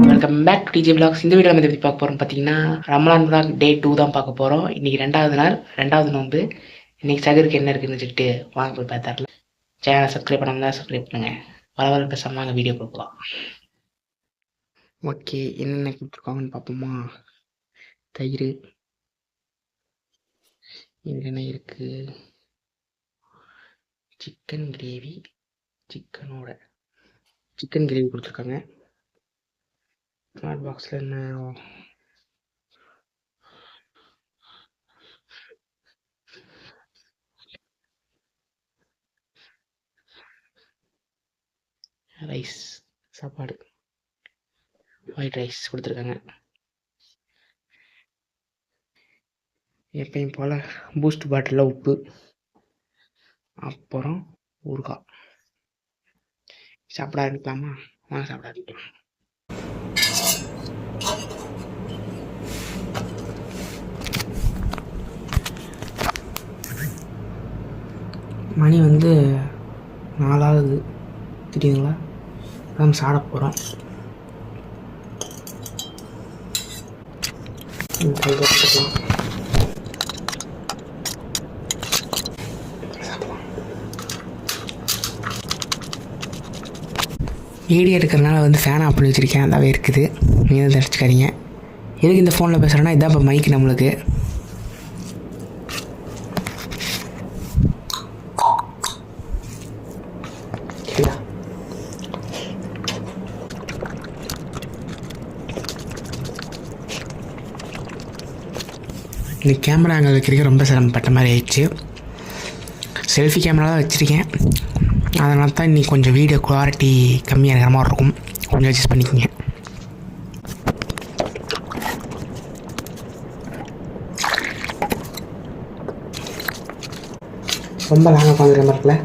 Welcome back to DJ vlogs. இந்த வீடியோவில் நம்ம எப்படி பார்க்க போகிறோம் பார்த்தீங்கன்னா, ரமலான் விலாக் டே 2 தான் பார்க்க போகிறோம். இன்றைக்கி 2வது நாள், 2வது நோன்பு. இன்றைக்கி சகருக்கு என்ன இருக்குதுன்னு சொல்லிட்டு வாங்க போய் பார்த்தார்ல. சேனலை சப்ஸ்கிரைப் பண்ணாமல் தான் சப்ஸ்கிரைப் பண்ணுங்கள். வர பேசாமல் வாங்க வீடியோ கொடுக்கலாம். ஓகே, என்னென்ன கொடுத்துருக்காங்கன்னு பார்ப்போமா. தயிர், என்ன இருக்குது, சிக்கன் கிரேவி, சிக்கன் கிரேவி கொடுத்துருக்காங்க. ஸ்மார்ட் பாக்ஸில் என்ன ரைஸ், சாப்பாடு, ஒயிட் ரைஸ் கொடுத்துருக்காங்க. எப்பயும் போல் பூஸ்ட் பாட்டிலில் உப்பு, அப்புறம் ஊறுகாய். சாப்பிட ஆரம்பிக்கலாமா? வாங்க சாப்பிட ஆரம்பிக்கலாம். மணி 4 தெரியுதுங்களா? நம்ம சாப்பிட போகிறோம். வீடியோ எடுக்கிறதுனால ஃபேன் ஆஃப் பண்ணி வச்சுருக்கேன், அதாவே இருக்குது. நீங்கள் தான் அடிச்சுக்காதீங்க. எதுக்கு இந்த ஃபோனில் பேசுகிறேன்னா, இதான் இப்போ மைக்கு நம்மளுக்கு. இந்த கேமரா அங்கே வைக்கிறதுக்கு ரொம்ப சிரமப்பட்ட மாதிரி ஆயிடுச்சு. செல்ஃபி கேமரா தான் வச்சுருக்கேன், அதனால தான் இன்றைக்கி கொஞ்சம் வீடியோ குவாலிட்டி கம்மியாக இருக்கிற மாதிரி இருக்கும். கொஞ்சம் அட்ஜஸ்ட் பண்ணிக்கோங்க. ரொம்ப லாங்காக உட்காந்துருக்க மாதிரி இருக்குல்ல.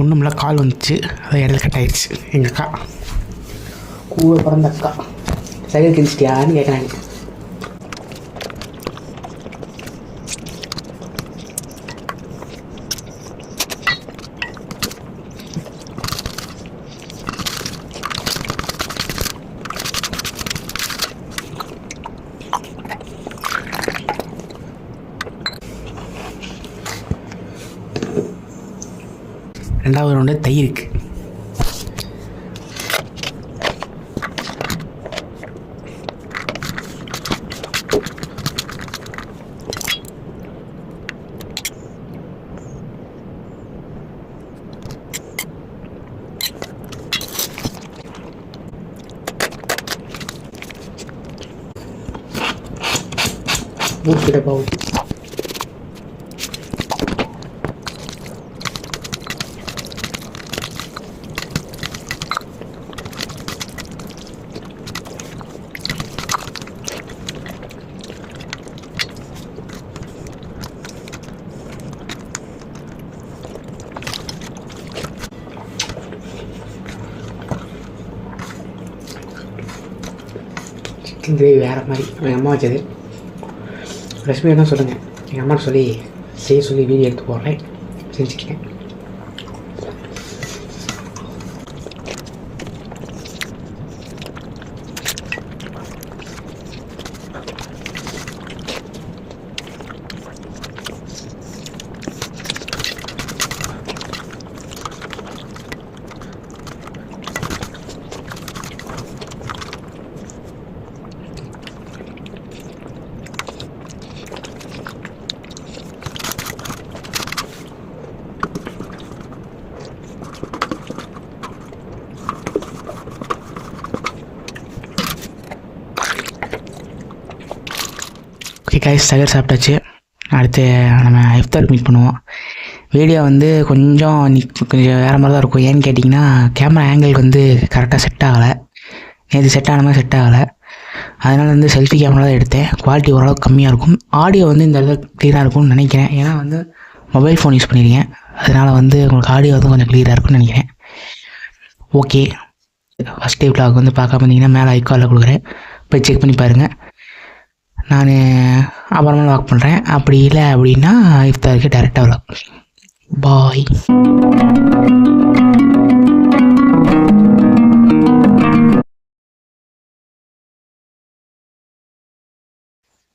ஒன்றுமில்ல, கால் வந்துச்சு, அதை இடையில கட் ஆயிடுச்சு. எங்கள் அக்கா, கூட பிறந்த அக்கா, சைக்கிள் கிழிச்சிட்டியான்னு கேட்குறாங்க. ரெண்டாவது ரவுண்டு தயிருக்கு. ஊற்றிட பவுல். சிக்கன் கிரேவி வேறு மாதிரி எங்கள் அம்மா வச்சது. ரெசிபி தான் சொல்லுங்கள், எங்கள் அம்மா செய்ய சொல்லி வீடியோ எடுத்து போடுறேன், செஞ்சுக்கேன். ஓகே கைஸ், சகர் சாப்பிட்டாச்சு. அடுத்து நம்ம இஃப்தார் மீட் பண்ணுவோம். வீடியோ கொஞ்சம் வேறு மாதிரி தான் இருக்கும். ஏன்னு கேட்டிங்கன்னா, கேமரா ஆங்கிள் கரெக்டாக செட் ஆகலை. நேற்று செட் ஆன மாதிரி செட் ஆகலை. அதனால் வந்து செல்ஃபி கேமரா தான் எடுத்தேன். குவாலிட்டி ஓரளவுக்கு கம்மியாக இருக்கும். ஆடியோ வந்து இந்த அளவுக்கு க்ளியராக இருக்கும்னு நினைக்கிறேன். ஏன்னா வந்து மொபைல் ஃபோன் யூஸ் பண்ணியிருக்கேன். அதனால் வந்து உங்களுக்கு ஆடியோ வந்து கொஞ்சம் க்ளியராக இருக்கும்னு நினைக்கிறேன். ஓகே, ஃபஸ்ட் டே vlog வந்து பார்க்காம இருந்தீங்கன்னா மேலே ஐக்கானில் கொடுக்குறேன், போய் செக் பண்ணி பாருங்கள். நான் அப்புறமா vlog பண்ணுறேன். அப்படி இல்லை அப்படின்னா இஃப்தாருக்கு டேரெக்டாக vlog. பாய்.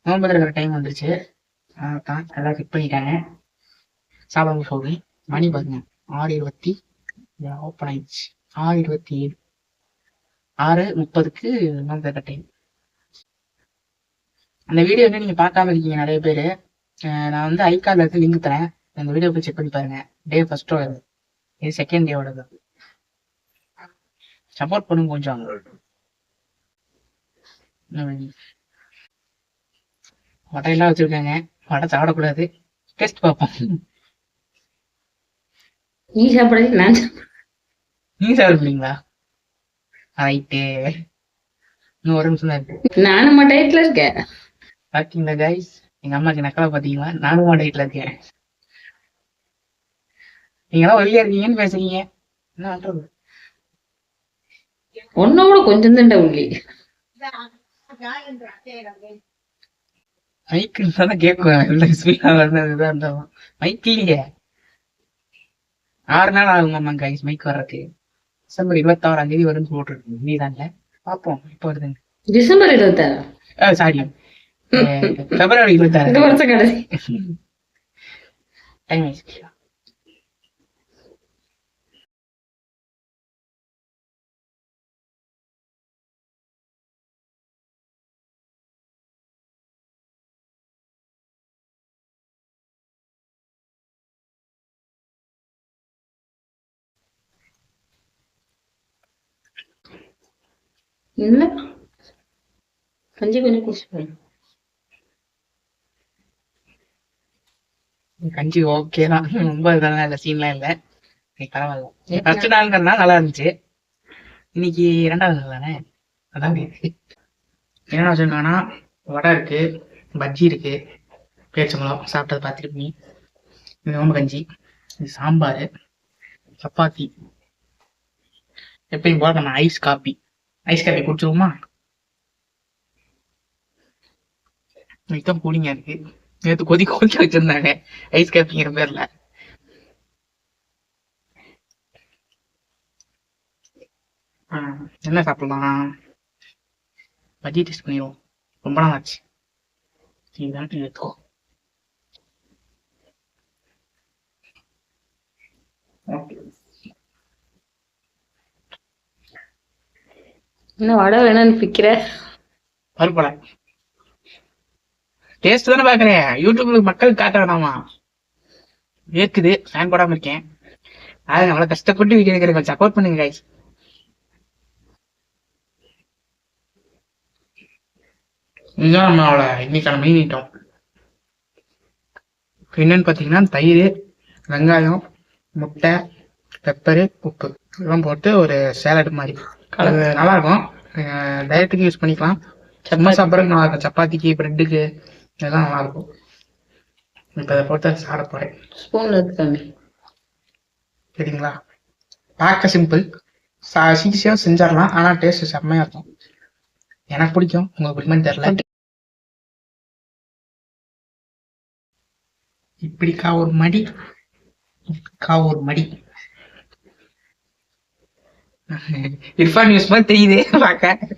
நோம்பு இருக்கிற டைம் வந்துருச்சு. தான் எல்லாம் செக் பண்ணிட்டாங்க. சாப்பிட சொல்றேன். மணி பாருங்க 6:20 ஓப்பன் ஆயிடுச்சு. 6:27 6:30க்கு நோம்பு இருக்கிற டைம். அந்த வீடியோ வந்து நீங்கள் பார்க்காம இருக்கீங்க நிறைய பேர். நான் வந்து ஐகார்டில் இருந்து லிங்க் தரேன். அந்த வீடியோ போய் செக் பண்ணி பாருங்க. டே ஃபர்ஸ்ட்டோட இது செகண்ட் டேவோடது. சப்போர்ட் பண்ணுங்க கொஞ்சம். வடையெல்லாம் வச்சுருக்காங்க. வடை சாப்பிடக்கூடாது. டேஸ்ட் பார்ப்போம். நீ சாப்பிடாது நான் நீங்கள் சாப்பிடுவீங்களா? ரைட்டு. இன்னும் ஒரு நிமிஷம் தான் இருக்கு. நானும் டயட்ல இருக்கேன். பார்த்தீங்களா கைஸ், எங்கள் அம்மாக்கு நக்கலை பார்த்தீங்களா? நானும் டயட்டில் இருக்கேன். நீங்களாம் ஒல்லியா இருக்கீங்கன்னு பேசுறீங்க, என்ன பண்றது? ஒன்னோட கொஞ்சம் தண்டை உள்ளி மைக் இருந்தாலும் கேட்கும். எவ்வளோ ஸ்பீடா வந்ததுதான் இருந்தாலும் மைக் இல்லையே. 6 நாள் ஆகுமாம்மா கைஸ் மைக் வர்றதுக்கு. டிசம்பர் 26ஆம் தேதி வரும்னு போட்டுருக்கு. நீதான்ல பார்ப்போம் இப்போ வருதுங்க. டிசம்பர் 26 சாரி, பிப்ரவரி 26. இந்த வருஷம் கடைசி டைம் ஆயிடுச்சு. இல்ல கஞ்சி கொஞ்சம் குடிச்சு கஞ்சி ஓகே தான், ரொம்ப இதெல்லாம் இல்லை, சீன்லாம் இல்லை. பரவாயில்ல. ஃபர்ஸ்ட் நாள்ங்கிறதுனால நல்லா இருந்துச்சு. இன்னைக்கு 2வது நாள் தானே, அதான் என்னென்ன வச்சுருக்காங்கன்னா வடை இருக்கு, பஜ்ஜி இருக்கு, பேரிச்சம்பழம் சாப்பிட்டது பார்த்துருப்பீங்க. இது நோம்பு கஞ்சி, இது சாம்பார், சப்பாத்தி. எப்பயும் போல நம்ம ஐஸ் காப்பி குடிச்சிருவோமா? இன்னைக்கு கூலிங்கா இருக்கு. நேற்று கொதிக்க வச்சிருந்தாங்க ஐஸ் காப்பிங்கிற பேர்ல. என்ன சாப்பிடலாம்? பஜ்ஜி டேஸ்ட் பண்ணிடுவோம், ரொம்ப நாள் ஆச்சு. இதுதான் எடுத்துக்கோ. என்ன வடை வேணும்னு பிக்கிற? பருப்படை டேஸ்ட் தானே பாக்குறேன், யூடியூப்ல மக்கள் காட்ட வேணாமா? ஏற்குது, ஃபேன் போடாம இருக்கேன். அது நம்மள கஷ்டப்பட்டு வீடியோ எடுக்கிறேன், சப்போர்ட் பண்ணுங்க கைஸ். இதுதான் நம்மளோட இன்னைக்கான மெயின் ஐட்டம். என்னன்னு பாத்தீங்கன்னா தயிர், வெங்காயம், முட்டை, பெப்பரு, உப்பு இதெல்லாம் போட்டு ஒரு சேலட் மாதிரி. அது நல்லா இருக்கும். டயட்டுக்கு யூஸ் பண்ணிக்கலாம், சும்மா சாப்பிட்றதுக்கு நல்லா இருக்கும். சப்பாத்திக்கு, பிரெட்டுக்கு இதெல்லாம் நல்லா இருக்கும். இப்போ அதை போட்டு சாப்பிட போறேன். ஸ்பூன்ல இருக்காங்க சரிங்களா? பார்க்க சிம்பிள், ஈஸியாக செஞ்சிடலாம். ஆனால் டேஸ்ட் செம்மையா இருக்கும். எனக்கு பிடிக்கும், உங்களுக்கு பிடிக்குமான்னு தெரியல. இப்படிக்கா ஒரு மடி, ஒரு மடி. இர்ஃபான் நியூஸ் மாதிரி தெரியுது பார்க்க.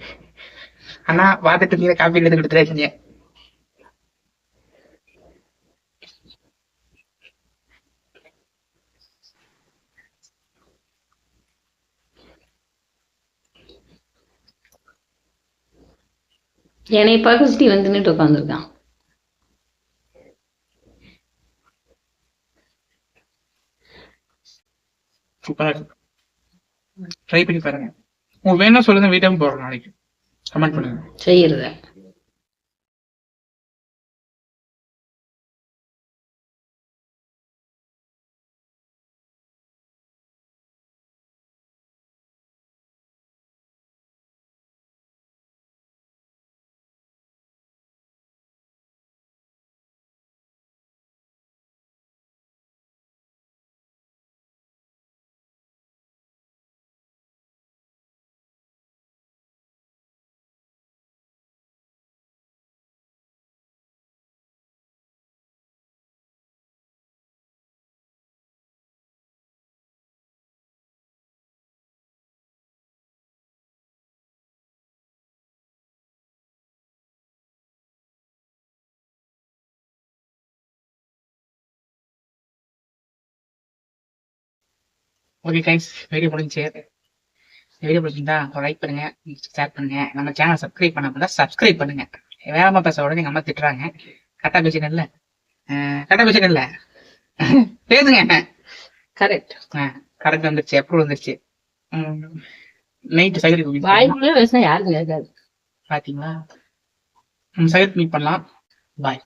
ஆனா பார்த்துட்டு நீங்க காப்பி எடுத்து கொடுத்துருக்கீங்க. என்னை பார்க்க சுத்தி வந்து நின்று உட்காந்துருக்கான். சூப்பரா இருக்கு, ட்ரை பண்ணி பாருங்க. உங்களுக்கு வேணும் சொல்லுங்க, வீடியோ போடுறோம் நாளைக்கு. கமெண்ட் பண்ணுங்க. செய்யறத ஓகே கைஸ், வீடியோ முடிஞ்சு. வீடியோ பிடிச்சிருந்தா லைக் பண்ணுங்க, ஷேர் பண்ணுங்க. நம்ம சேனல் சப்ஸ்கிரைப் பண்ண சப்ஸ்கிரைப் பண்ணுங்க. வேகமா பேச உடனே எங்க அம்மா திட்டுறாங்க. கரெக்டா பேசுறேன்ல, கரெக்டா பேசுறேன்ல, பேசுங்க. கரெக்ட். கரெக்ட் வந்துருச்சு, அப்ரூவல் வந்துருச்சு. நைட்டு சகருக்கு வாய்க்குள்ளே பேசினா யாருக்கும் கேட்காது. பாத்தீங்களா? சகருக்கு மீட் பண்ணலாம். பாய்.